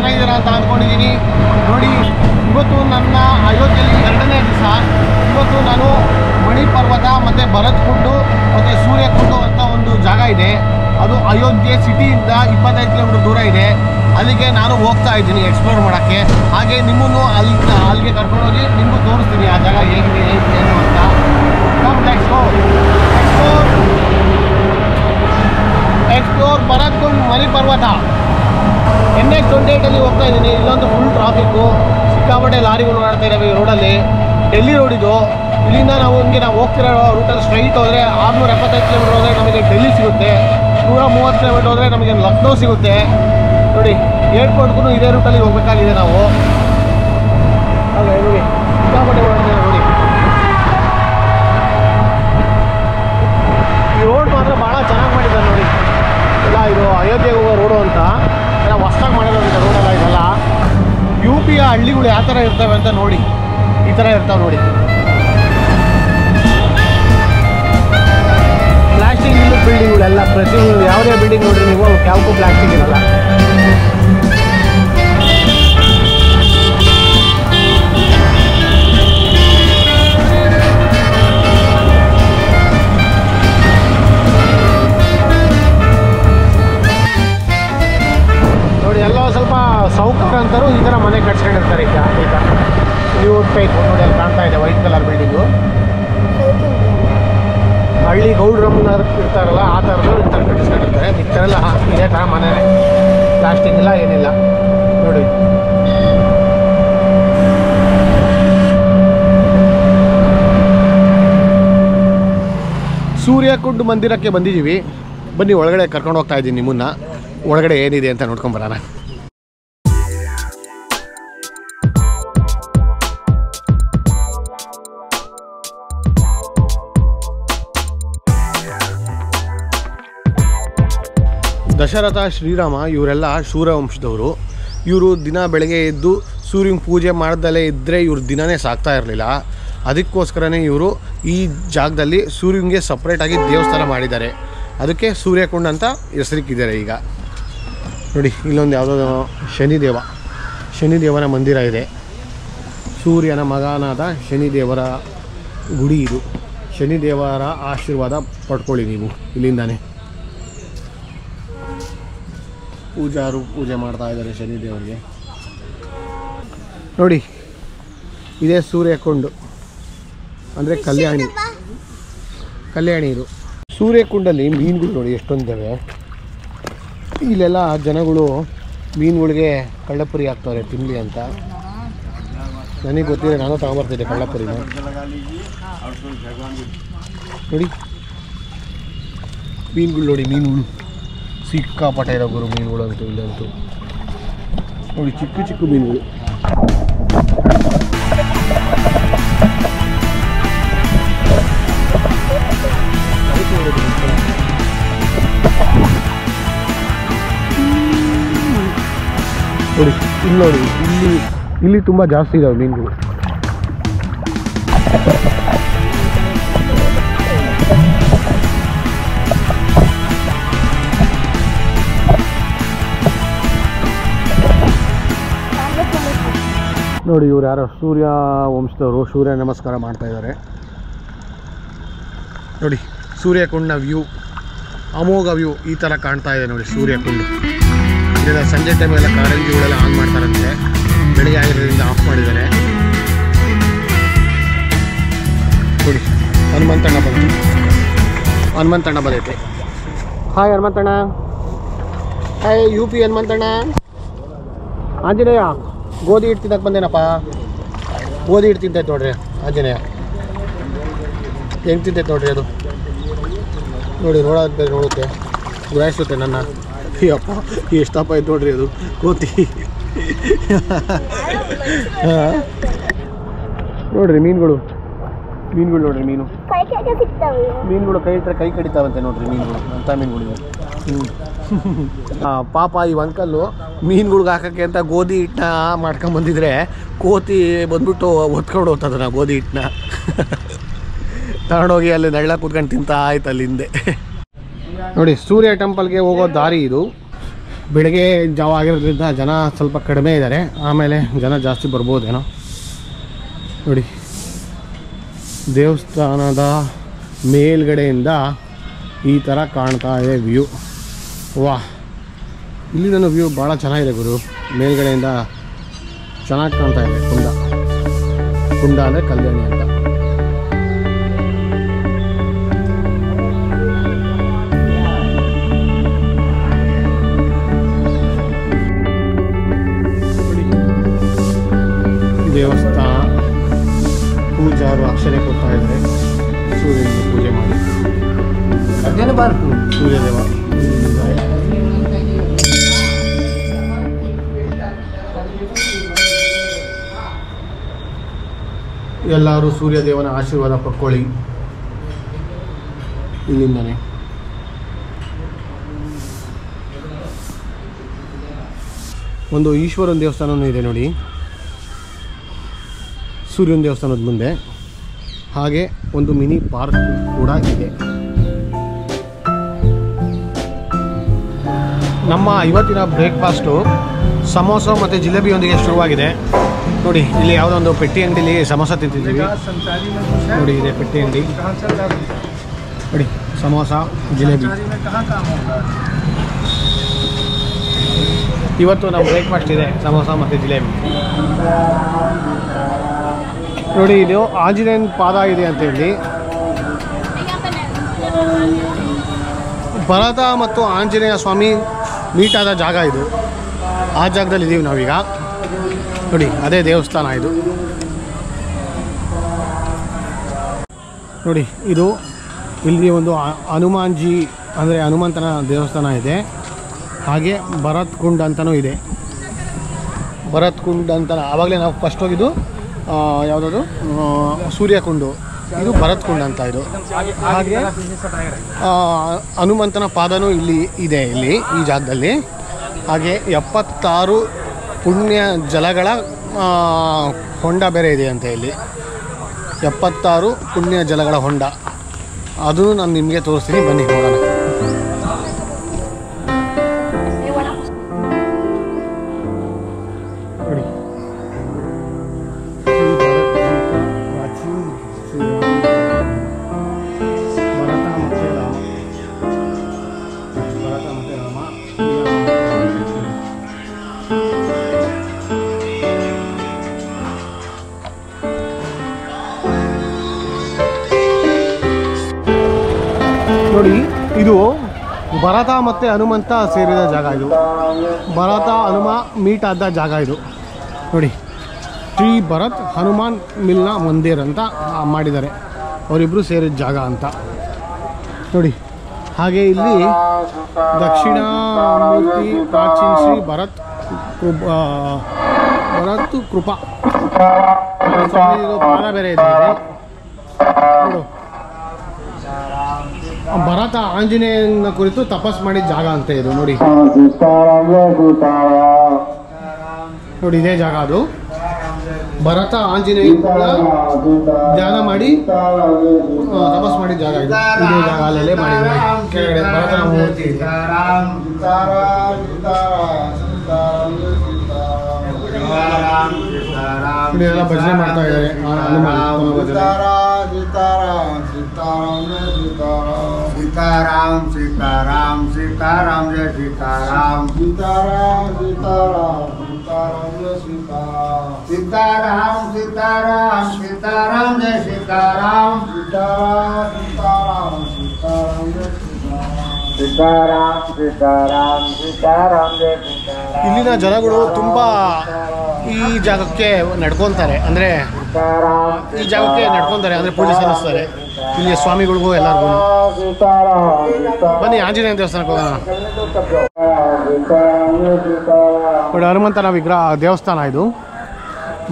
ಚೆನ್ನಾಗಿದ್ದೀರಾ ಅಂತ ಅಂದ್ಕೊಂಡಿದ್ದೀನಿ. ನೋಡಿ, ಇವತ್ತು ನನ್ನ ಅಯೋಧ್ಯೆಯಲ್ಲಿ 2ನೇ ದಿವಸ. ಇವತ್ತು ನಾನು ಮಣಿಪರ್ವತ ಮತ್ತು ಭರತ್ಕುಂಡು ಮತ್ತು ಸೂರ್ಯಕುಂಡು ಅಂತ ಒಂದು ಜಾಗ ಇದೆ. ಅದು ಅಯೋಧ್ಯೆ ಸಿಟಿಯಿಂದ 25 ಕಿಲೋಮೀಟರ್ ದೂರ ಇದೆ. ಅಲ್ಲಿಗೆ ನಾನು ಹೋಗ್ತಾ ಇದ್ದೀನಿ ಎಕ್ಸ್ಪ್ಲೋರ್ ಮಾಡೋಕ್ಕೆ. ಹಾಗೆ ನಿಮ್ಮನ್ನು ಅಲ್ಲಿಗೆ ಕರ್ಕೊಂಡೋಗಿ ನಿಮಗೂ ತೋರಿಸ್ತೀನಿ ಆ ಜಾಗ ಹೇಗಿದೆ ಏನು ಅಂತ. ಎಕ್ಸ್ಪ್ಲೋರ್ ಭರತ್ಕುಂಡ್ ಮಣಿಪರ್ವತ. NH 28 ಹೋಗ್ತಾ ಇದ್ದೀನಿ. ಇಲ್ಲೊಂದು ಫುಲ್ ಟ್ರಾಫಿಕ್ಕು, ಸಿಕ್ಕಾಪಟ್ಟೆ ಲಾರಿಗಳು ಓಡಾಡ್ತಾ ಇದ್ದಾವೆ ಈ ರೋಡಲ್ಲಿ. ಡೆಲ್ಲಿ ರೋಡ್ ಇದು. ಇಲ್ಲಿಂದ ನಾವು ಹೋಗ್ತಿರೋ ರೂಟಲ್ಲಿ ಸ್ಟ್ರೈಟ್ ಹೋದರೆ 675 ಕಿಲೋಮೀಟರ್ ಹೋದರೆ ನಮಗೆ ಡೆಲ್ಲಿ ಸಿಗುತ್ತೆ. 130 ಕಿಲೋಮೀಟರ್ ಹೋದರೆ ನಮಗೆ ಲಕ್ನೋ ಸಿಗುತ್ತೆ. ನೋಡಿ, ಏರ್ಪೋರ್ಟ್ಗೂ ಇದೇ ರೂಟಲ್ಲಿ ಹೋಗ್ಬೇಕಾಗಿದೆ ನಾವು. ಹಾಗೆ ನೋಡಿ, ಸಿಕ್ಕಾಪಟ್ಟೆ ಓಡಾಡ್ತಿದ್ದಾರೆ ನೋಡಿ. ಈ ರೋಡ್ ಮಾತ್ರ ಭಾಳ ಚೆನ್ನಾಗಿ ಮಾಡಿದ್ದಾರೆ ನೋಡಿ. ಎಲ್ಲ ಇದು ಅಯೋಧ್ಯೆಗೆ ಹೋಗೋ ರೋಡು ಅಂತ ಎಲ್ಲ ಹೊಸ್ದಾಗಿ ಮಾಡಿರೋದಿದೆ ರೋಡೆಲ್ಲ. ಇದೆಲ್ಲ UPಯ ಹಳ್ಳಿಗಳು ಯಾವ ಥರ ಇರ್ತವೆ ಅಂತ ನೋಡಿ. ಈ ಥರ ಇರ್ತಾವೆ ನೋಡಿ. ಪ್ಲಾಸ್ಟಿಕ್ ಇಲ್ಲ ಬಿಲ್ಡಿಂಗ್ಗಳೆಲ್ಲ, ಪ್ರತಿಯೊಂದು ಯಾವುದೇ ಬಿಲ್ಡಿಂಗ್ ನೋಡಿರಿ ನೀವು, ಯಾವಕ್ಕೂ ಪ್ಲಾಸ್ಟಿಕ್ ಇರಲ್ಲ. ನೋಡಿ, ಎಲ್ಲ ಸ್ವಲ್ಪ ಸೌಕರ್ಯ ಅಂತಾರು ಈ ಥರ ಮನೆ ಕಟ್ಸ್ಕೊಂಡಿರ್ತಾರೆ. ಈಗ ನೀವು ಬೇಕು ನೋಡಿ, ಅಲ್ಲಿ ಕಾಣ್ತಾ ಇದೆ ವೈಟ್ ಕಲರ್ ಬಿಲ್ಡಿಂಗು. ಹಳ್ಳಿ ಗೌಡ್ರಮ್ಮನ ಇರ್ತಾರಲ್ಲ ಆ ಥರದ್ದು ಈ ಥರ ಕಟ್ಟಿಸ್ಕೊಂಡಿರ್ತಾರೆ. ಈ ಥರ ಎಲ್ಲ ಇದೇ ಥರ ಮನೆ, ಪ್ಲಾಸ್ಟಿಕ್ ಇಲ್ಲ ಏನಿಲ್ಲ ನೋಡಿ. ಸೂರ್ಯಕುಂಡ್ ಮಂದಿರಕ್ಕೆ ಬಂದಿದ್ದೀವಿ. ಬನ್ನಿ, ಒಳಗಡೆ ಕರ್ಕೊಂಡು ಹೋಗ್ತಾ ಇದ್ದೀನಿ ನಿಮ್ಮನ್ನ. ಒಳಗಡೆ ಏನಿದೆ ಅಂತ ನೋಡ್ಕೊಂಬರೋಣ. ದಶರಥ, ಶ್ರೀರಾಮ ಇವರೆಲ್ಲ ಶೂರವಂಶದವರು. ಇವರು ದಿನ ಬೆಳಗ್ಗೆ ಎದ್ದು ಸೂರ್ಯನ ಪೂಜೆ ಮಾಡ್ದಲೇ ಇದ್ದರೆ ಇವ್ರ ದಿನವೇ ಸಾಗ್ತಾ ಇರಲಿಲ್ಲ. ಅದಕ್ಕೋಸ್ಕರನೇ ಇವರು ಈ ಜಾಗದಲ್ಲಿ ಸೂರ್ಯನಿಗೆ ಸಪ್ರೇಟಾಗಿ ದೇವಸ್ಥಾನ ಮಾಡಿದ್ದಾರೆ. ಅದಕ್ಕೆ ಸೂರ್ಯಕುಂಡ ಅಂತ ಹೆಸರಿಕ್ಕಿದ್ದಾರೆ. ಈಗ ನೋಡಿ, ಇಲ್ಲೊಂದು ಯಾವುದೋ ಶನಿದೇವನ ಮಂದಿರ ಇದೆ. ಸೂರ್ಯನ ಮಗನಾದ ಶನಿದೇವರ ಗುಡಿ ಇದು. ಶನಿದೇವರ ಆಶೀರ್ವಾದ ಪಡ್ಕೊಳ್ಳಿ ನೀವು ಇಲ್ಲಿಂದಾನೆ. ಪೂಜಾರು ಪೂಜೆ ಮಾಡ್ತಾ ಇದ್ದಾರೆ ಶನಿದೇವರಿಗೆ. ನೋಡಿ, ಇದೇ ಸೂರ್ಯಕುಂಡು ಅಂದರೆ ಕಲ್ಯಾಣಿ ಇದು. ಸೂರ್ಯಕುಂಡಲ್ಲಿ ಮೀನುಗಳು ನೋಡಿ ಎಷ್ಟೊಂದಿದ್ದಾವೆ. ಇಲ್ಲೆಲ್ಲ ಜನಗಳು ಮೀನುಗಳಿಗೆ ಕಳ್ಳಪುರಿ ಹಾಕ್ತಾರೆ ತಿನ್ನಲಿ ಅಂತ. ನನಗೆ ಗೊತ್ತಿದೆ, ನಾನು ತಗೊಂಬರ್ತಿದ್ದೆ ಕಳ್ಳಪುರಿನ. ನೋಡಿ ಮೀನುಗಳು, ನೋಡಿ ಮೀನುಗಳು ಸಿಕ್ಕಾಪಟ್ಟೆ ಇರೋ ಗುರು ಮೀನುಗಳು ಅಂತೂ ಇಲ್ಲಂತೂ. ನೋಡಿ ಚಿಕ್ಕ ಚಿಕ್ಕ ಮೀನುಗಳು. ನೋಡಿ ಇಲ್ಲಿ ನೋಡಿ, ಇಲ್ಲಿ ತುಂಬ ಜಾಸ್ತಿ ಇದಾವೆ ಮೀನುಗಳು. ನೋಡಿ, ಇವ್ರು ಯಾರೋ ಸೂರ್ಯ ವಂಶದವರು ಸೂರ್ಯ ನಮಸ್ಕಾರ ಮಾಡ್ತಾ ಇದ್ದಾರೆ. ನೋಡಿ ಸೂರ್ಯಕುಂಡ ವ್ಯೂ, ಅಮೋಘ ವ್ಯೂ ಈ ಥರ ಕಾಣ್ತಾ ಇದೆ ನೋಡಿ ಸೂರ್ಯಕುಂಡ. ಇದೆಲ್ಲ ಸಂಜೆ ಟೈಮೆಲ್ಲ ಕಾರಂಜಿಗಳೆಲ್ಲ ಆನ್ ಮಾಡ್ತಾರಂತೆ. ಬೆಳಿಗ್ಗೆ ಆಗಿರೋದ್ರಿಂದ ಆಫ್ ಮಾಡಿದ್ದಾರೆ. ನೋಡಿ ಹನುಮಂತಣ್ಣ ಬಂದೈತೆ. Hi Hanumantanna. Hi UP Hanumantanna. Anjaneya ಗೋಧಿ ಹಿಟ್ಟು ತಿನ್ನಕ್ಕೆ ಬಂದೇನಪ್ಪ. ಗೋಧಿ ಹಿಟ್ಟು ತಿಂತೈತೆ ನೋಡ್ರಿ ಆಂಜನೇಯ, ಹೆಂಗೆ ತಿಂತೈತೆ ನೋಡ್ರಿ ಅದು. ನೋಡಿ ನೋಡುತ್ತೆ, ಗುರಾಯಿಸುತ್ತೆ ನನ್ನ. ಅಯ್ಯಪ್ಪ ಎಷ್ಟಪ್ಪ ಐತೆ ನೋಡ್ರಿ ಅದು ಕೋತಿ. ಹಾಂ ನೋಡ್ರಿ ಮೀನುಗಳು ನೋಡ್ರಿ, ಮೀನುಗಳು ಕೈ ಇಟ್ಟರೆ ಕೈ ಕಡಿತಾವಂತೆ ನೋಡ್ರಿ ಮೀನುಗಳು, ಅಂಥ ಮೀನುಗಳು. ಪಾಪ ಈ ಅಂಕಲ್ಲು ಮೀನುಗಳ್ಗೆ ಹಾಕೋಕ್ಕೆ ಅಂತ ಗೋಧಿ ಹಿಟ್ಟನ್ನ ಮಾಡ್ಕೊಂಬಂದಿದ್ರೆ ಕೋತಿ ಬಂದ್ಬಿಟ್ಟು ಒತ್ಕೊಂಡು ಹೋಗ್ತದ ಗೋಧಿ ಹಿಟ್ಟನ್ನ. ತಗೊಂಡೋಗಿ ಅಲ್ಲಿ ನೆಳ್ಳ ಕೂತ್ಕೊಂಡು ತಿಂತಾ ಆಯ್ತು ಅಲ್ಲಿ ಹಿಂದೆ. ನೋಡಿ ಸೂರ್ಯ ಟೆಂಪಲ್ಗೆ ಹೋಗೋ ದಾರಿ ಇದು. ಬೆಳಗ್ಗೆ ಜಾವ ಆಗಿರೋದ್ರಿಂದ ಜನ ಸ್ವಲ್ಪ ಕಡಿಮೆ ಇದ್ದಾರೆ, ಆಮೇಲೆ ಜನ ಜಾಸ್ತಿ ಬರ್ಬೋದೇನೋ. ನೋಡಿ, ದೇವಸ್ಥಾನದ ಮೇಲ್ಗಡೆಯಿಂದ ಈ ಥರ ಕಾಣ್ತಾ ಇದೆ ವ್ಯೂ. ವಾಹ್, ಇಲ್ಲಿ ನನ್ನ ವ್ಯೂ ಭಾಳ ಚೆನ್ನಾಗಿದೆ ಗುರು. ಮೇಲ್ಗಡೆಯಿಂದ ಚೆನ್ನಾಗಿ ಕಾಣ್ತಾ ಇದೆ. ಕುಂಡ ಅಂದರೆ ಕಲ್ಯಾಣಿ ಅಂತ. ದೇವಸ್ಥಾನ ಪೂಜಾರು ಅಕ್ಷರೆ ಕೊಡ್ತಾ ಇದ್ದಾರೆ. ಸೂರ್ಯನಿಗೆ ಪೂಜೆ ಮಾಡಿ ಸೂರ್ಯದೇವ ಎಲ್ಲರೂ ಸೂರ್ಯದೇವನ ಆಶೀರ್ವಾದ ಪಡ್ಕೊಳ್ಳಿ ಇಲ್ಲಿಂದನೇ. ಒಂದು ಈಶ್ವರನ ದೇವಸ್ಥಾನವೂ ಇದೆ ನೋಡಿ, ಸೂರ್ಯನ ದೇವಸ್ಥಾನದ ಮುಂದೆ. ಹಾಗೆ ಒಂದು ಮಿನಿ ಪಾರ್ಕ್ ಕೂಡ ಇದೆ. ನಮ್ಮ ಇವತ್ತಿನ ಬ್ರೇಕ್ಫಾಸ್ಟು ಸಮೋಸ ಮತ್ತು ಜಿಲೇಬಿಯೊಂದಿಗೆ ಶುರುವಾಗಿದೆ. ನೋಡಿ, ಇಲ್ಲಿ ಯಾವುದೋ ಒಂದು ಪೆಟ್ಟಿ ಅಂಗಡಿಲಿ ಸಮೋಸ ತಿಂತಿದ್ದೀವಿ. ನೋಡಿ, ಇದೆ ಪೆಟ್ಟಿ ಅಂಗಡಿ. ನೋಡಿ, ಸಮೋಸ ಜಿಲೇಬಿ. ಇವತ್ತು ನಮ್ಮ ಬ್ರೇಕ್ಫಾಸ್ಟ್ ಇದೆ, ಸಮೋಸ ಮತ್ತು ಜಿಲೇಬಿ. ನೋಡಿ, ಇದು ಆಂಜನೇಯನ ಪಾದ ಇದೆ ಅಂತ ಹೇಳಿ. ಭರತ ಮತ್ತು ಆಂಜನೇಯ ಸ್ವಾಮಿ ಮೀಟ್ ಆದ ಜಾಗ ಇದು. ಆ ಜಾಗದಲ್ಲಿ ಇದ್ದೀವಿ ನಾವೀಗ. ನೋಡಿ, ಅದೇ ದೇವಸ್ಥಾನ ಇದು. ನೋಡಿ, ಇದು ಇಲ್ಲಿ ಒಂದು ಹನುಮಾನ್ಜಿ ಅಂದರೆ ಹನುಮಂತನ ದೇವಸ್ಥಾನ ಇದೆ. ಹಾಗೆ ಭರತ್ ಕುಂಡ್ ಅಂತಲೂ ಇದೆ. ಭರತ್ ಕುಂಡ್ ಅಂತ ಆವಾಗಲೇ ನಾವು ಫಸ್ಟ್ ಹೋಗಿದ್ದು ಯಾವುದದು ಸೂರ್ಯಕುಂಡು, ಇದು ಭರತ್ ಕುಂಡ್ ಅಂತ ಇದು. ಹಾಗೆ ಹನುಮಂತನ ಪಾದನೂ ಇಲ್ಲಿ ಇದೆ, ಇಲ್ಲಿ ಈ ಜಾಗದಲ್ಲಿ. ಹಾಗೆ 76 ಪುಣ್ಯ ಜಲಗಳ ಹೊಂಡ ಬೇರೆ ಇದೆ ಅಂತ ಇಲ್ಲಿ. 76 ಪುಣ್ಯ ಜಲಗಳ ಹೊಂಡ, ಅದನ್ನು ನಾನು ನಿಮಗೆ ತೋರಿಸ್ತೀನಿ, ಬನ್ನಿ ನೋಡೋಣ. ನೋಡಿ, ನೋಡಿ, ಇದು ಭರತ ಮತ್ತು ಹನುಮಂತ ಸೇರಿದ ಜಾಗ ಇದು. ಭರತ ಹನುಮ ಮೀಟ್ ಆದ ಜಾಗ ಇದು. ನೋಡಿ, ಶ್ರೀ ಭರತ್ ಹನುಮಾನ್ ಮಿಲ್ನ ಮಂದಿರ್ ಅಂತ ಮಾಡಿದ್ದಾರೆ, ಅವರಿಬ್ಬರು ಸೇರಿದ ಜಾಗ ಅಂತ ನೋಡಿ. ಹಾಗೆ ಇಲ್ಲಿ ದಕ್ಷಿಣಾಮೂರ್ತಿ ಪ್ರಾಚೀನ ಶ್ರೀ ಭರತ್ ಕೃಪಾ ಸ್ವಾಮಿ ಪಾದ ಬೇರೆ ಇದೆ. ನೋಡು, ಭರತ ಆಂಜನೇಯನ ಕುರಿತು ತಪಸ್ ಮಾಡಿದ ಜಾಗ ಅಂತ ಇದು. ನೋಡಿ, ನೋಡಿ ಇದೇ ಜಾಗ ಅದು. ಭರತ ಆಂಜನೇಯನ ಧ್ಯಾನ ಮಾಡಿ ತಪಸ್ ಮಾಡಿದ ಜಾಗ ಇದು. ಇದೇ ಜಾಗ ಅಲ್ಲೇ ಮಾಡಿದ್ದಾರೆ. ಕೆಳಗಡೆ ಭರತನ ಮೂರ್ತಿ ಇದೆ. ಎಲ್ಲ ಭಜನೆ ಮಾಡ್ತಾ ಇದ್ದಾರೆ. सीताराम सीताराम सीताराम जय सीताराम सीताराम सीताराम सीताराम जय सीताराम सीताराम सीताराम सीताराम जय सीताराम सीताराम सीताराम सीताराम जय सीताराम सीताराम सीताराम जय सीताराम. ಇಲ್ಲಿನ ಜನಗಳು ತುಂಬಾ ಈ ಜಾಗಕ್ಕೆ ನಡ್ಕೊತಾರೆ, ಅಂದರೆ ಈ ಜಾಗಕ್ಕೆ ನಡ್ಕೊತಾರೆ, ಅಂದರೆ ಪೂಜೆ ಸಲ್ಲಿಸ್ತಾರೆ ಇಲ್ಲಿ ಸ್ವಾಮಿಗಳಿಗೂ ಎಲ್ಲರಿಗೂ. ಬನ್ನಿ ಆಂಜನೇಯ ದೇವಸ್ಥಾನಕ್ಕೆ ಹೋಗೋಣ. ನೋಡಿ, ಹನುಮಂತನ ವಿಗ್ರಹ ದೇವಸ್ಥಾನ ಇದು.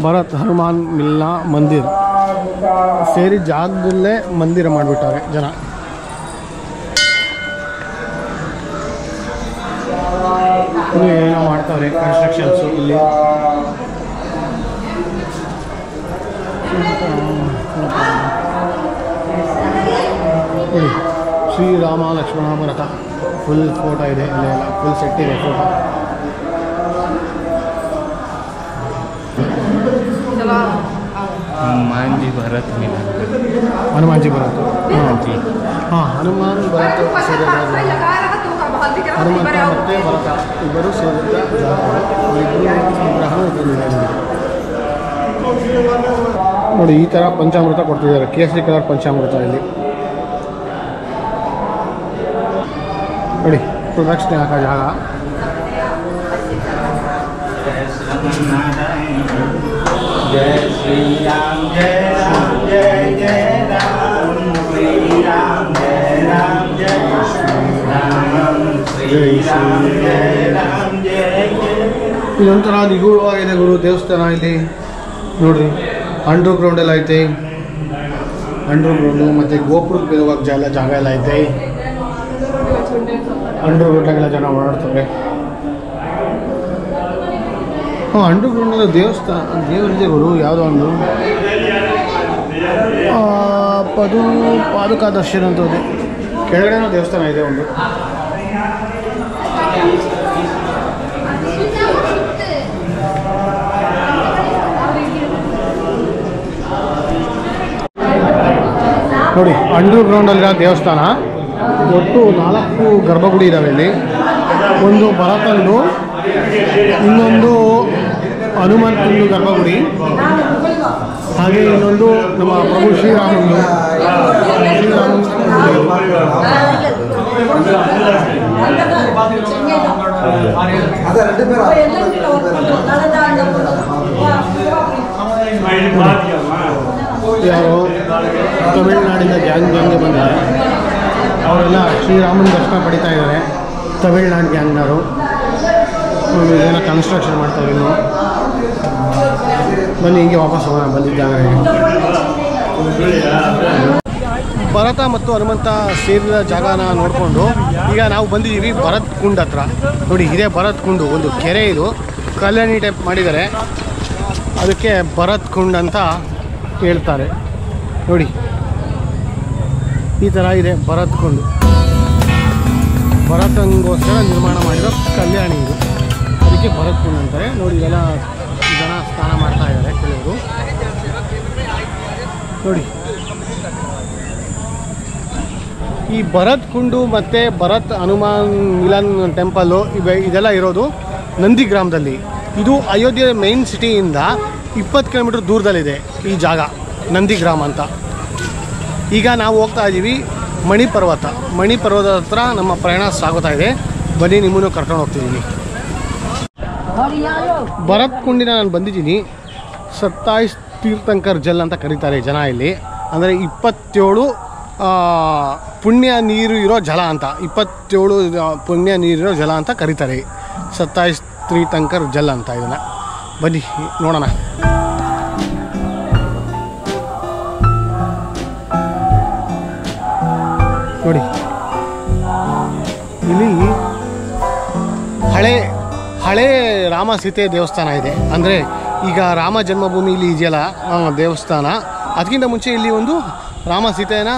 ಭರತ್ ಹನುಮಾನ್ ಮಿಲ್ನ ಮಂದಿರ್ ಸೇರಿ ಜಾಗದಲ್ಲೇ ಮಂದಿರ ಮಾಡಿಬಿಟ್ಟಾರೆ ಜನ. ಏನೋ ಮಾಡ್ತಾವ್ರೆ ಕನ್ಸ್ಟ್ರಕ್ಷನ್ಸು ಇಲ್ಲಿ. ನೋಡಿ, ಶ್ರೀರಾಮ ಲಕ್ಷ್ಮಣ ಭರತ ಫುಲ್ ಫೋಟೋ ಇದೆ, ಎಲ್ಲ ಫುಲ್ ಸೆಟ್ ಇದೆ ಫೋಟೋ. हनुमान जी भरत मिला हनुमान जी भरत जी ಹಾಂ ಹನುಮಾನ್ ಭರತ ಹನುಮಂತ ಮತ್ತು ಭರತ ಇಬ್ಬರು ಸೇರಿದ ವಿಗ್ರಹ ನೋಡಿ. ಈ ಥರ ಪಂಚಾಮೃತ ಕೊಡ್ತಿದ್ದಾರೆ, ಕೇಸರಿ ಕಲರ್ ಪಂಚಾಮೃತ ಇಲ್ಲಿ ನೋಡಿ. ಪ್ರದಕ್ಷಿಣೆ ಹಾಕೋ ಜಾಗ. जय श्री राम जय राम जय जय राम श्री राम जय राम जय श्री राम श्री राम जय राम जय जय. ಇದೊಂಥರ ನಿಗೂಢವಾಗಿದೆ ಗುರು ದೇವಸ್ಥಾನ. ಇಲ್ಲಿ ನೋಡ್ರಿ ಅಂಡರ್ ಗ್ರೌಂಡ್ ಎಲ್ಲ ಐತೆ. ಅಂಡರ್ ಗ್ರೌಂಡು ಮತ್ತು ಗೋಪುರಕ್ಕೆ ಹೋಗೋಕ್ಕೆ ಜಾಗ ಎಲ್ಲ ಐತೆ. ಅಂಡರ್ ಗ್ರೌಂಡಾಗೆಲ್ಲ ಜನ ಓಡಾಡ್ತಾರೆ. ಹಾಂ, ಅಂಡರ್ ಗ್ರೌಂಡಲ್ಲಿ ದೇವಸ್ಥಾನ ದೇವರಿದೆ ಗುರು. ಯಾವುದೋ ಒಂದು ಪಾದುಕಾ ದರ್ಶನ ಅಂತ ಇದೆ. ಕೆಳಗಡೆನೂ ದೇವಸ್ಥಾನ ಇದೆ ಒಂದು. ನೋಡಿ, ಅಂಡರ್ ಗ್ರೌಂಡಲ್ಲಿರೋ ದೇವಸ್ಥಾನ. ಒಟ್ಟು 4 ಗರ್ಭಗುಡಿ ಇದ್ದಾವೆ ಇಲ್ಲಿ. ಒಂದು ಭರತಂದು, ಇನ್ನೊಂದು ಹನುಮಂತಂದು ಗರ್ಭಗುಡಿ, ಹಾಗೆ ಇನ್ನೊಂದು ನಮ್ಮ ಪ್ರಭು ಶ್ರೀರಾಮಂದು. ಯಾರು ತಮಿಳ್ನಾಡಿಂದ ಗ್ಯಾಂಗ್ಗೆ ಬಂದಿದ್ದಾರೆ, ಅವರೆಲ್ಲ ಶ್ರೀರಾಮನ ದರ್ಶನ ಪಡಿತಾ ಇದ್ದಾರೆ. ತಮಿಳ್ನಾಡು ಗ್ಯಾಂಗ್ನವರು ಏನೋ ಕನ್ಸ್ಟ್ರಕ್ಷನ್ ಮಾಡ್ತಾರೆ. ಇನ್ನು ಬನ್ನಿ ಹೀಗೆ ವಾಪಸ್ ಹೋಗೋಣ ಬಂದಿದ್ದಾಗ. ಭರತ ಮತ್ತು ಹನುಮಂತ ಸೇರಿದ ಜಾಗನ ನೋಡಿಕೊಂಡು ಈಗ ನಾವು ಬಂದಿದ್ದೀವಿ ಭರತ್ ಕುಂಡ್ ಹತ್ರ. ನೋಡಿ, ಇದೇ ಭರತ್ ಕುಂಡು, ಒಂದು ಕೆರೆ. ಇದು ಕಲ್ಯಾಣಿ ಟೈಪ್ ಮಾಡಿದ್ದಾರೆ, ಅದಕ್ಕೆ ಭರತ್ ಕುಂಡ್ ಅಂತ ಹೇಳ್ತಾರೆ. ನೋಡಿ, ಈ ಥರ ಇದೆ ಭರತ್ ಕುಂಡು. ಭರತನಿಗೋಸ್ಕರ ನಿರ್ಮಾಣ ಮಾಡಿರೋ ಕಲ್ಯಾಣಿ ಇದು, ಅದಕ್ಕೆ ಭರತ್ ಕುಂಡ್ ಅಂತಾರೆ. ನೋಡಿ, ಎಲ್ಲ ಜನ ಸ್ನಾನ ಮಾಡ್ತಾ ಇದ್ದಾರೆ ಕೆಲವರು. ನೋಡಿ, ಈ ಭರತ್ ಕುಂಡು ಮತ್ತು ಭರತ್ ಹನುಮಾನ್ ಮಿಲನ್ ಟೆಂಪಲ್ಲು ಇದೆಲ್ಲ ಇರೋದು ನಂದಿ ಗ್ರಾಮದಲ್ಲಿ. ಇದು ಅಯೋಧ್ಯೆ ಮೈನ್ ಸಿಟಿಯಿಂದ 20 ಕಿಲೋಮೀಟ್ರ್ ದೂರದಲ್ಲಿದೆ ಈ ಜಾಗ, ನಂದಿ ಗ್ರಾಮ ಅಂತ. ಈಗ ನಾವು ಹೋಗ್ತಾ ಇದ್ದೀವಿ ಮಣಿಪರ್ವತ. ಮಣಿಪರ್ವತದ ಹತ್ರ ನಮ್ಮ ಪ್ರಯಾಣ ಸಾಗುತ್ತಾ ಇದೆ. ಬನ್ನಿ, ನಿಮ್ಮನ್ನು ಕರ್ಕೊಂಡು ಹೋಗ್ತಿದ್ದೀನಿ. ಭರತ್ ಕುಂಡಿನ ನಾನು ಬಂದಿದ್ದೀನಿ. 27 ತೀರ್ಥಂಕರ್ ಜಲ್ ಅಂತ ಕರೀತಾರೆ ಜನ ಇಲ್ಲಿ. ಅಂದರೆ 27 ಪುಣ್ಯ ನೀರು ಇರೋ ಜಲ ಅಂತ, 27 ಪುಣ್ಯ ನೀರಿರೋ ಜಲ ಅಂತ ಕರೀತಾರೆ. 27 ತೀರ್ಥಂಕರ್ ಜಲ್ ಅಂತ ಇದನ್ನು. ಬನ್ನಿ ನೋಡೋಣ. ನೋಡಿ, ಇಲ್ಲಿ ಹಳೆ ರಾಮ ಸೀತೆ ದೇವಸ್ಥಾನ ಇದೆ. ಅಂದರೆ ಈಗ ರಾಮ ಜನ್ಮಭೂಮಿ ಇಲ್ಲಿ ಇದೆಯಲ್ಲ ದೇವಸ್ಥಾನ, ಅದಕ್ಕಿಂತ ಮುಂಚೆ ಇಲ್ಲಿ ಒಂದು ರಾಮ ಸೀತೆಯ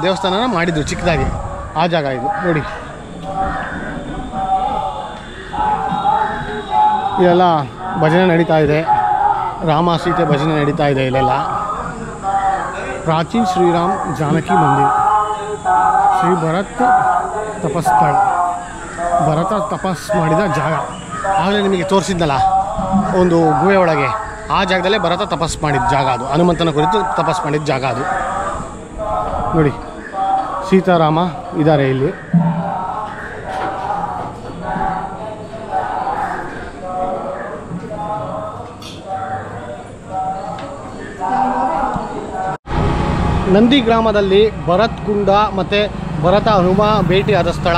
ದೇವಸ್ಥಾನನ ಮಾಡಿದ್ರು ಚಿಕ್ಕದಾಗಿ. ಆ ಜಾಗ ಇದು ನೋಡಿ. ಇಲ್ಲೆಲ್ಲ ಭಜನೆ ನಡೀತಾ ಇದೆ, ರಾಮ ಸೀತೆ ಭಜನೆ ನಡೀತಾ ಇದೆ ಇಲ್ಲೆಲ್ಲ. ಪ್ರಾಚೀನ ಶ್ರೀರಾಮ್ ಜಾನಕಿ ಮಂದಿರ, ಶ್ರೀ ಭರತ್ ತಪಸ್ಥಳ, ಭರತ ತಪಸ್ ಮಾಡಿದ ಜಾಗ. ಆಗಲೇ ನಿಮಗೆ ತೋರಿಸಿದ್ನಲ್ಲ ಒಂದು ಗುಹೆ ಒಳಗೆ, ಆ ಜಾಗದಲ್ಲೇ ಭರತ ತಪಸ್ ಮಾಡಿದ ಜಾಗ ಅದು. ಹನುಮಂತನ ಕುರಿತು ತಪಸ್ ಮಾಡಿದ ಜಾಗ ಅದು. ನೋಡಿ, ಸೀತಾರಾಮ ಇದ್ದಾರೆ ಇಲ್ಲಿ. ನಂದಿ ಗ್ರಾಮದಲ್ಲಿ ಭರತ್ ಕುಂಡ ಮತ್ತು ಭರತ ಹನುಮ ಭೇಟಿಯಾದ ಸ್ಥಳ.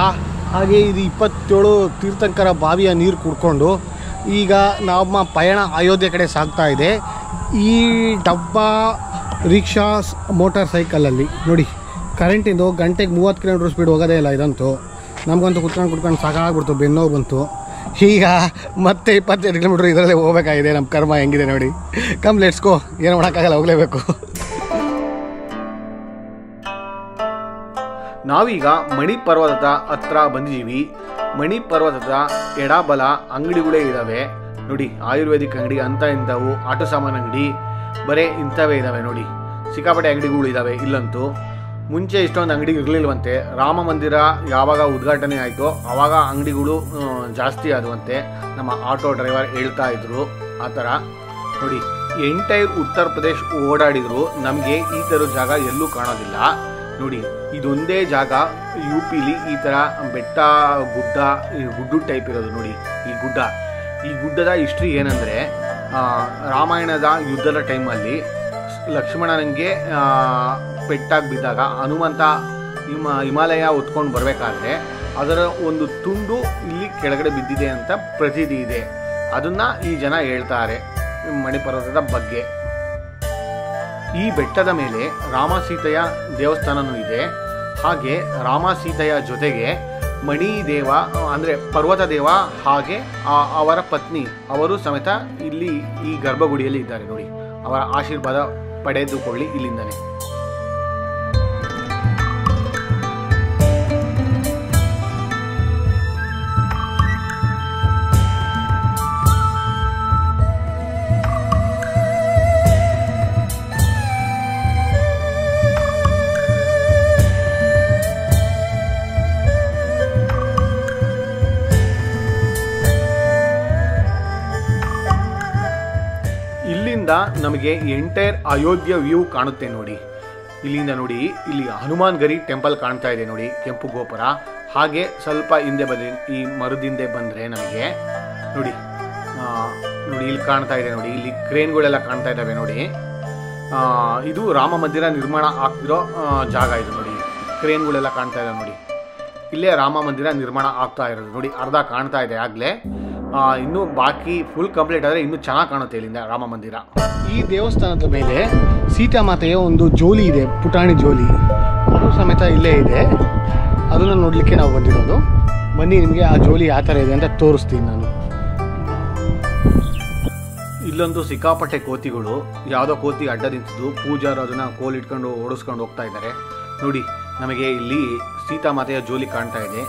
ಹಾಗೆ ಇದು 27 ತೀರ್ಥಂಕರ ಬಾವಿಯ ನೀರು ಕುಡ್ಕೊಂಡು ಈಗ ನಮ್ಮ ಪಯಣ ಅಯೋಧ್ಯೆ ಕಡೆ ಸಾಗ್ತಾ ಇದೆ. ಈ ಡಬ್ಬಾ ರಿಕ್ಷಾ ಮೋಟಾರ್ ಸೈಕಲಲ್ಲಿ ನೋಡಿ, ಕರೆಂಟಿಂದು ಗಂಟೆಗೆ 30 ಕಿಲೋಮೀಟ್ರ್ ಸ್ಪೀಡ್ ಹೋಗೋದೇ ಇಲ್ಲ ಇದಂತೂ. ನಮಗಂತೂ ಕುತ್ಕೊಂಡು ಸಾಕಾಗ್ಬಿಡ್ತು, ಬೆನ್ನೋವು ಬಂತು. ಈಗ ಮತ್ತೆ 25 ಕಿಲೋಮೀಟ್ರ್ ಇದರಲ್ಲೇ ಹೋಗ್ಬೇಕಾಗಿದೆ. ನಮ್ಮ ಕರ್ಮ ಹೆಂಗಿದೆ ನೋಡಿ. ಕಮ್ ಲೆಟ್ಸ್ ಗೋ, ಏನು ಮಾಡೋಕ್ಕಾಗಲ್ಲ, ಹೋಗಲೇಬೇಕು. ನಾವೀಗ ಮಣಿ ಪರ್ವತದ ಹತ್ರ ಬಂದಿದ್ದೀವಿ. ಮಣಿ ಪರ್ವತದ ಎಡಬಲ ಅಂಗಡಿಗಳೇ ಇದ್ದಾವೆ ನೋಡಿ. ಆಯುರ್ವೇದಿಕ್ ಅಂಗಡಿ ಅಂತ ಇಂಥವು, ಆಟೋ ಸಾಮಾನು ಅಂಗಡಿ, ಬರೀ ಇಂಥವೇ ಇದ್ದಾವೆ ನೋಡಿ. ಸಿಕ್ಕಾಪಟ್ಟೆ ಅಂಗಡಿಗಳು ಇದ್ದಾವೆ ಇಲ್ಲಂತೂ. ಮುಂಚೆ ಇಷ್ಟೊಂದು ಅಂಗಡಿ ಇರಲಿಲ್ವಂತೆ. ರಾಮ ಮಂದಿರ ಯಾವಾಗ ಉದ್ಘಾಟನೆ ಆಯಿತೋ ಆವಾಗ ಅಂಗಡಿಗಳು ಜಾಸ್ತಿ ಆದವಂತೆ. ನಮ್ಮ ಆಟೋ ಡ್ರೈವರ್ ಹೇಳ್ತಾ ಇದ್ರು ಆ ಥರ ನೋಡಿ. ಎಂಟೈರ್ ಉತ್ತರ ಪ್ರದೇಶ್ ಓಡಾಡಿದ್ರು ನಮಗೆ ಈ ಥರ ಜಾಗ ಎಲ್ಲೂ ಕಾಣೋದಿಲ್ಲ ನೋಡಿ. ಇದೊಂದೇ ಜಾಗ ಯು ಪಿಲಿ ಈ ಥರ ಬೆಟ್ಟ ಗುಡ್ಡು ಟೈಪ್ ಇರೋದು ನೋಡಿ. ಈ ಗುಡ್ಡದ ಹಿಸ್ಟ್ರಿ ಏನಂದರೆ, ರಾಮಾಯಣದ ಯುದ್ಧದ ಟೈಮಲ್ಲಿ ಲಕ್ಷ್ಮಣನಿಗೆ ಪೆಟ್ಟಾಗಿ ಬಿದ್ದಾಗ ಹನುಮಂತ ಹಿಮಾಲಯ ಹೊತ್ಕೊಂಡು ಬರಬೇಕಾದ್ರೆ ಅದರ ಒಂದು ತುಂಡು ಇಲ್ಲಿ ಕೆಳಗಡೆ ಬಿದ್ದಿದೆ ಅಂತ ಪ್ರತೀತಿ ಇದೆ. ಅದನ್ನು ಈ ಜನ ಹೇಳ್ತಾರೆ ಮಣಿಪರ್ವತದ ಬಗ್ಗೆ. ಈ ಬೆಟ್ಟದ ಮೇಲೆ ರಾಮ ಸೀತೆಯ ದೇವಸ್ಥಾನವೂ ಇದೆ. ಹಾಗೆ ರಾಮ ಸೀತೆಯ ಜೊತೆಗೆ ಮಣಿದೇವ ಅಂದರೆ ಪರ್ವತ ದೇವ ಹಾಗೆ ಅವರ ಪತ್ನಿ ಅವರು ಸಮೇತ ಇಲ್ಲಿ ಈ ಗರ್ಭಗುಡಿಯಲ್ಲಿ ಇದ್ದಾರೆ ನೋಡಿ. ಅವರ ಆಶೀರ್ವಾದ ಪಡೆದುಕೊಳ್ಳಿ ಇಲ್ಲಿಂದನೇ. ಇಲ್ಲಿಂದ ನಮಗೆ ಎಂಟೈರ್ ಅಯೋಧ್ಯ ವ್ಯೂ ಕಾಣುತ್ತೆ ನೋಡಿ. ಇಲ್ಲಿಂದ ನೋಡಿ, ಇಲ್ಲಿ ಹನುಮಾನ್ ಗರಿ ಟೆಂಪಲ್ ಕಾಣ್ತಾ ಇದೆ ನೋಡಿ, ಕೆಂಪು ಗೋಪುರ. ಹಾಗೆ ಸ್ವಲ್ಪ ಹಿಂದೆ ಈ ಮರದಿಂದೆ ಬಂದರೆ ನಮಗೆ ನೋಡಿ ಇಲ್ಲಿ ಕಾಣ್ತಾ ಇದೆ ನೋಡಿ. ಇಲ್ಲಿ ಕ್ರೇನ್ಗಳೆಲ್ಲ ಕಾಣ್ತಾ ಇದ್ದಾವೆ ನೋಡಿ. ಇದು ರಾಮ ಮಂದಿರ ನಿರ್ಮಾಣ ಆಗ್ತಿರೋ ಜಾಗ ಇದು ನೋಡಿ. ಕ್ರೇನ್ಗಳೆಲ್ಲ ಕಾಣ್ತಾ ಇದ್ದಾವೆ ನೋಡಿ. ಇಲ್ಲೇ ರಾಮ ಮಂದಿರ ನಿರ್ಮಾಣ ಆಗ್ತಾ ಇರೋದು ನೋಡಿ. ಅರ್ಧ ಕಾಣ್ತಾ ಇದೆ ಆಗಲೇ. ಇನ್ನೂ ಬಾಕಿ ಫುಲ್ ಕಂಪ್ಲೀಟ್ ಆದರೆ ಇನ್ನೂ ಚೆನ್ನಾಗಿ ಕಾಣುತ್ತೆ ಇಲ್ಲಿಂದ ರಾಮ ಮಂದಿರ. ಈ ದೇವಸ್ಥಾನದ ಮೇಲೆ ಸೀತಾಮಾತೆಯ ಒಂದು ಜೋಲಿ ಇದೆ, ಪುಟಾಣಿ ಜೋಲಿ. ಅದು ಸಮೇತ ಇಲ್ಲೇ ಇದೆ. ಅದನ್ನು ನೋಡಲಿಕ್ಕೆ ನಾವು ಬಂದಿರೋದು. ಬನ್ನಿ ನಿಮಗೆ ಆ ಜೋಲಿ ಯಾವ ಥರ ಇದೆ ಅಂತ ತೋರಿಸ್ತೀನಿ ನಾನು. ಇಲ್ಲೊಂದು ಸಿಕ್ಕಾಪಟ್ಟೆ ಕೋತಿಗಳು, ಯಾವುದೋ ಕೋತಿ ಅಡ್ಡ ನಿಂತಿದ್ದು ಪೂಜಾರು ಅದನ್ನು ಕೋಲಿಟ್ಕೊಂಡು ಓಡಿಸ್ಕೊಂಡು ಹೋಗ್ತಾ ಇದ್ದಾರೆ ನೋಡಿ. ನಮಗೆ ಇಲ್ಲಿ ಸೀತಾಮಾತೆಯ ಜೋಲಿ ಕಾಣ್ತಾ ಇದೆ.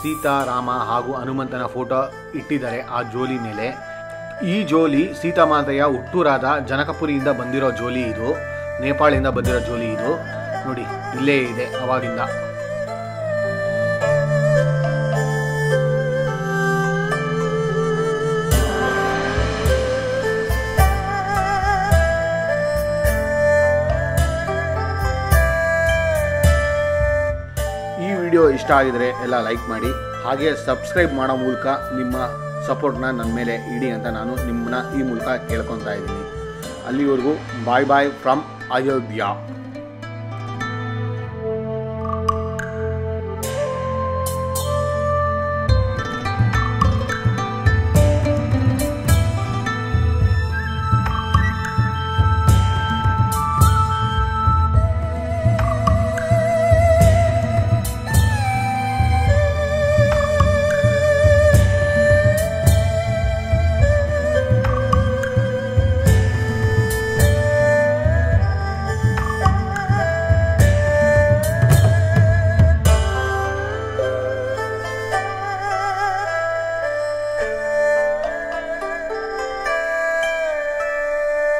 ಸೀತಾ, ರಾಮ ಹಾಗೂ ಹನುಮಂತನ ಫೋಟೋ ಇಟ್ಟಿದ್ದಾರೆ ಆ ಜೋಲಿ ಮೇಲೆ. ಈ ಜೋಲಿ ಸೀತಾಮಾತೆಯ ಹುಟ್ಟೂರಾದ ಜನಕಪುರಿಯಿಂದ ಬಂದಿರೋ ಜೋಲಿ ಇದು. ನೇಪಾಳಿಂದ ಬಂದಿರೋ ಜೋಲಿ ಇದು ನೋಡಿ. ಇಲ್ಲೇ ಇದೆ ಅವಾಗಿಂದ. ಈ ವಿಡಿಯೋ ಇಷ್ಟ ಆಗಿದರೆ ಎಲ್ಲ ಲೈಕ್ ಮಾಡಿ, ಹಾಗೆ ಸಬ್ಸ್ಕ್ರೈಬ್ ಮಾಡೋ ಮೂಲಕ ನಿಮ್ಮ ಸಪೋರ್ಟ್ನ ನನ್ನ ಮೇಲೆ ಇಡಿ ಅಂತ ನಾನು ನಿಮ್ಮನ್ನ ಈ ಮೂಲಕ ಕೇಳ್ಕೊತಾ ಇದ್ದೀನಿ. ಅಲ್ಲಿವರೆಗೂ ಬಾಯ್ ಬಾಯ್ ಫ್ರಮ್ ಅಯೋಧ್ಯ.